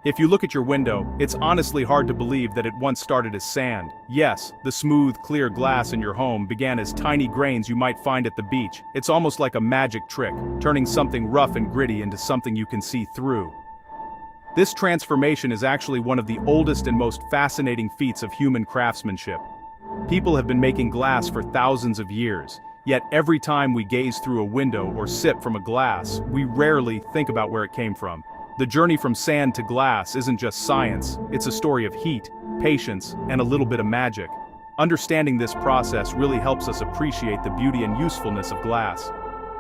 If you look at your window, it's honestly hard to believe that it once started as sand. Yes, the smooth, clear glass in your home began as tiny grains you might find at the beach. It's almost like a magic trick, turning something rough and gritty into something you can see through. This transformation is actually one of the oldest and most fascinating feats of human craftsmanship. People have been making glass for thousands of years, yet every time we gaze through a window or sip from a glass, we rarely think about where it came from. The journey from sand to glass isn't just science, it's a story of heat, patience, and a little bit of magic. Understanding this process really helps us appreciate the beauty and usefulness of glass.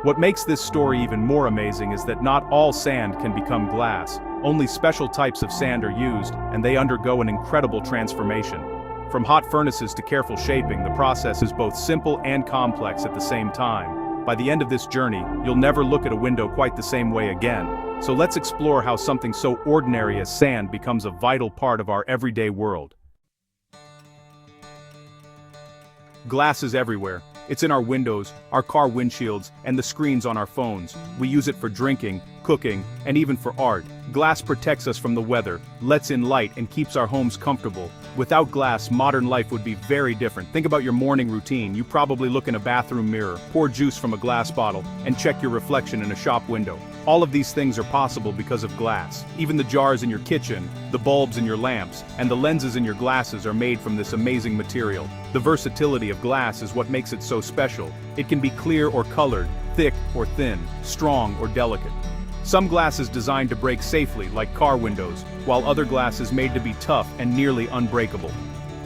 What makes this story even more amazing is that not all sand can become glass. Only special types of sand are used, and they undergo an incredible transformation. From hot furnaces to careful shaping, the process is both simple and complex at the same time. By the end of this journey, you'll never look at a window quite the same way again. So let's explore how something so ordinary as sand becomes a vital part of our everyday world. Glass is everywhere. It's in our windows, our car windshields, and the screens on our phones. We use it for drinking, cooking, and even for art. Glass protects us from the weather, lets in light, and keeps our homes comfortable. Without glass, modern life would be very different. Think about your morning routine. You probably look in a bathroom mirror, pour juice from a glass bottle, and check your reflection in a shop window. All of these things are possible because of glass. Even the jars in your kitchen, the bulbs in your lamps, and the lenses in your glasses are made from this amazing material. The versatility of glass is what makes it so special. It can be clear or colored, thick or thin, strong or delicate. Some glass is designed to break safely, like car windows, while other glass is made to be tough and nearly unbreakable.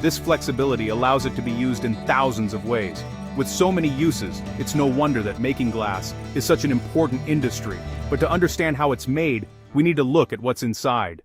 This flexibility allows it to be used in thousands of ways. With so many uses, it's no wonder that making glass is such an important industry. But to understand how it's made, we need to look at what's inside.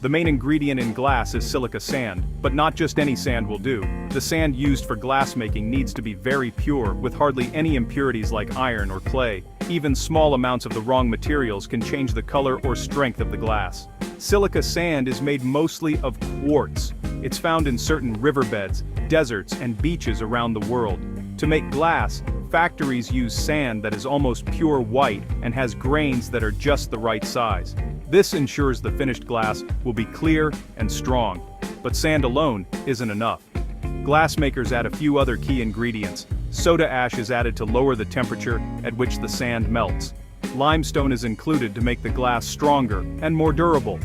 The main ingredient in glass is silica sand, but not just any sand will do. The sand used for glassmaking needs to be very pure, with hardly any impurities like iron or clay. Even small amounts of the wrong materials can change the color or strength of the glass. Silica sand is made mostly of quartz. It's found in certain riverbeds, deserts, and beaches around the world. To make glass, factories use sand that is almost pure white and has grains that are just the right size. This ensures the finished glass will be clear and strong. But sand alone isn't enough. Glassmakers add a few other key ingredients. Soda ash is added to lower the temperature at which the sand melts. Limestone is included to make the glass stronger and more durable.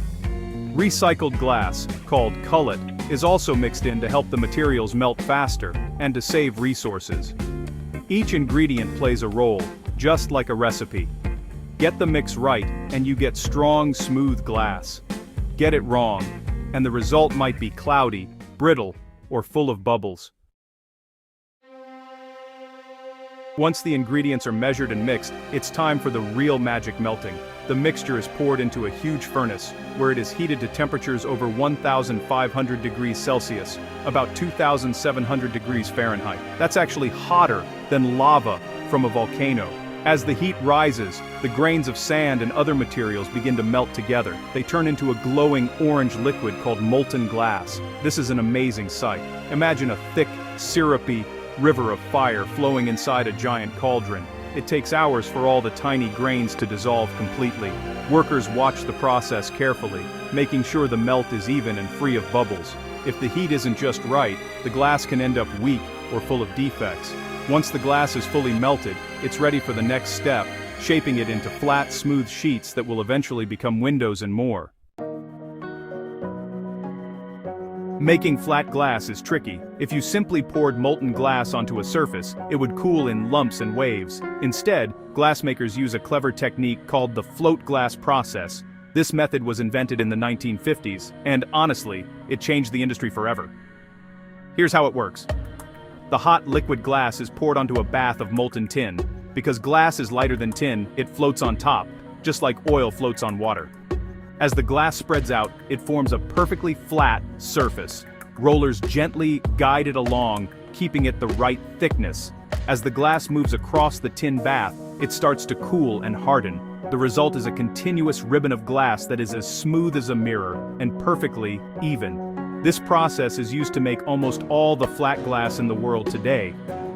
Recycled glass, called cullet, is also mixed in to help the materials melt faster and to save resources. Each ingredient plays a role, just like a recipe. Get the mix right, and you get strong, smooth glass. Get it wrong, and the result might be cloudy, brittle, or full of bubbles. Once the ingredients are measured and mixed, it's time for the real magic melting. The mixture is poured into a huge furnace, where it is heated to temperatures over 1,500 degrees Celsius, about 2,700 degrees Fahrenheit. That's actually hotter than lava from a volcano. As the heat rises, the grains of sand and other materials begin to melt together. They turn into a glowing orange liquid called molten glass. This is an amazing sight. Imagine a thick, syrupy river of fire flowing inside a giant cauldron. It takes hours for all the tiny grains to dissolve completely. Workers watch the process carefully, making sure the melt is even and free of bubbles. If the heat isn't just right, the glass can end up weak or full of defects. Once the glass is fully melted, it's ready for the next step, shaping it into flat, smooth sheets that will eventually become windows and more. Making flat glass is tricky. If you simply poured molten glass onto a surface, it would cool in lumps and waves. Instead, glassmakers use a clever technique called the float glass process. This method was invented in the 1950s, and honestly, it changed the industry forever. Here's how it works. The hot liquid glass is poured onto a bath of molten tin. Because glass is lighter than tin, it floats on top, just like oil floats on water. As the glass spreads out, it forms a perfectly flat surface. Rollers gently guide it along, keeping it the right thickness. As the glass moves across the tin bath, it starts to cool and harden. The result is a continuous ribbon of glass that is as smooth as a mirror and perfectly even. This process is used to make almost all the flat glass in the world today.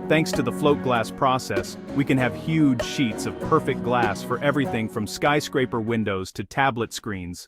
Thanks to the float glass process, we can have huge sheets of perfect glass for everything from skyscraper windows to tablet screens.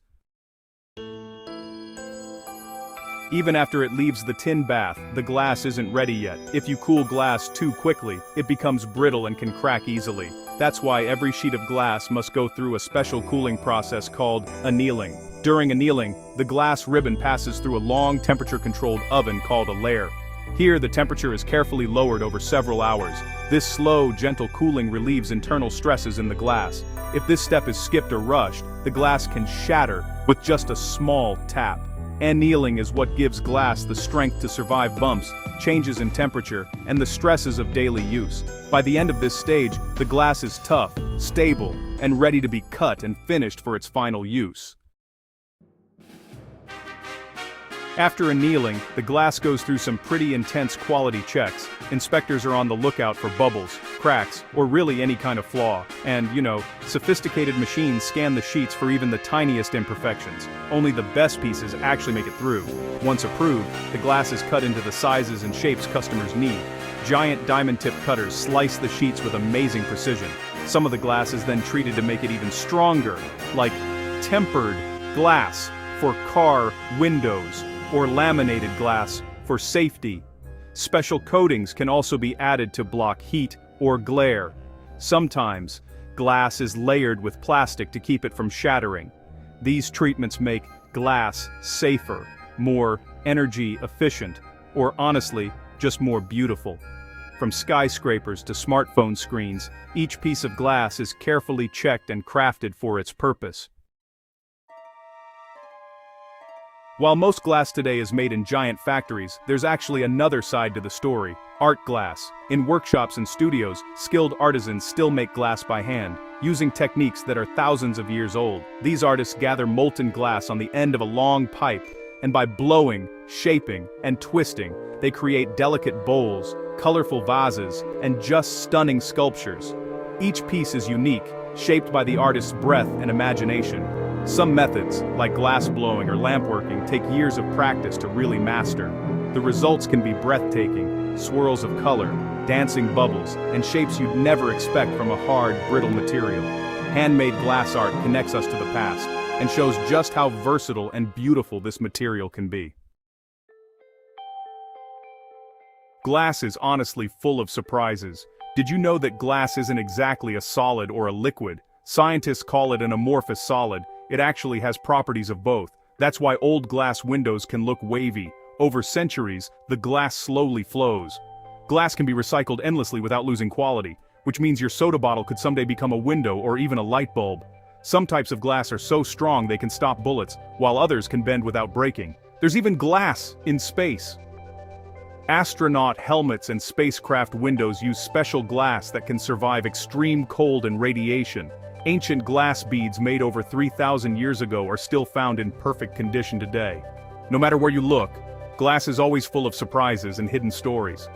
Even after it leaves the tin bath, the glass isn't ready yet. If you cool glass too quickly, it becomes brittle and can crack easily. That's why every sheet of glass must go through a special cooling process called annealing. During annealing, the glass ribbon passes through a long temperature-controlled oven called a layer. Here, the temperature is carefully lowered over several hours. This slow, gentle cooling relieves internal stresses in the glass. If this step is skipped or rushed, the glass can shatter with just a small tap. Annealing is what gives glass the strength to survive bumps, changes in temperature, and the stresses of daily use. By the end of this stage, the glass is tough, stable, and ready to be cut and finished for its final use. After annealing, the glass goes through some pretty intense quality checks. Inspectors are on the lookout for bubbles, cracks, or really any kind of flaw. And, sophisticated machines scan the sheets for even the tiniest imperfections. Only the best pieces actually make it through. Once approved, the glass is cut into the sizes and shapes customers need. Giant diamond-tipped cutters slice the sheets with amazing precision. Some of the glass is then treated to make it even stronger, like tempered glass for car windows, or laminated glass for safety. Special coatings can also be added to block heat or glare. Sometimes, glass is layered with plastic to keep it from shattering. These treatments make glass safer, more energy efficient, or honestly, just more beautiful. From skyscrapers to smartphone screens, each piece of glass is carefully checked and crafted for its purpose. While most glass today is made in giant factories, there's actually another side to the story: art glass. In workshops and studios, skilled artisans still make glass by hand, using techniques that are thousands of years old. These artists gather molten glass on the end of a long pipe, and by blowing, shaping, and twisting, they create delicate bowls, colorful vases, and just stunning sculptures. Each piece is unique, shaped by the artist's breath and imagination. Some methods, like glass blowing or lampworking, take years of practice to really master. The results can be breathtaking: swirls of color, dancing bubbles, and shapes you'd never expect from a hard, brittle material. Handmade glass art connects us to the past, and shows just how versatile and beautiful this material can be. Glass is honestly full of surprises. Did you know that glass isn't exactly a solid or a liquid? Scientists call it an amorphous solid. It actually has properties of both. That's why old glass windows can look wavy. Over centuries, the glass slowly flows. Glass can be recycled endlessly without losing quality, which means your soda bottle could someday become a window or even a light bulb. Some types of glass are so strong they can stop bullets, while others can bend without breaking. There's even glass in space. Astronaut helmets and spacecraft windows use special glass that can survive extreme cold and radiation. Ancient glass beads made over 3,000 years ago are still found in perfect condition today. No matter where you look, glass is always full of surprises and hidden stories.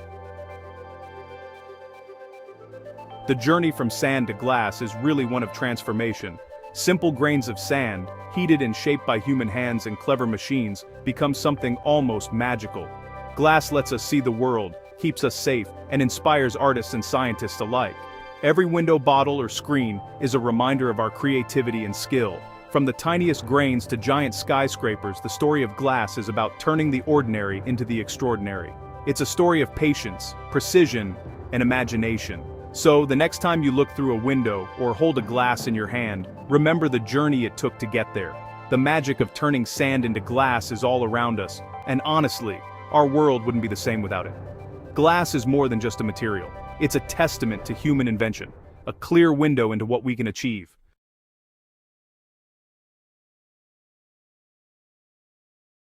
The journey from sand to glass is really one of transformation. Simple grains of sand, heated and shaped by human hands and clever machines, become something almost magical. Glass lets us see the world, keeps us safe, and inspires artists and scientists alike. Every window, bottle, or screen is a reminder of our creativity and skill. From the tiniest grains to giant skyscrapers, the story of glass is about turning the ordinary into the extraordinary. It's a story of patience, precision, and imagination. So, the next time you look through a window or hold a glass in your hand, remember the journey it took to get there. The magic of turning sand into glass is all around us, and honestly, our world wouldn't be the same without it. Glass is more than just a material. It's a testament to human invention, a clear window into what we can achieve.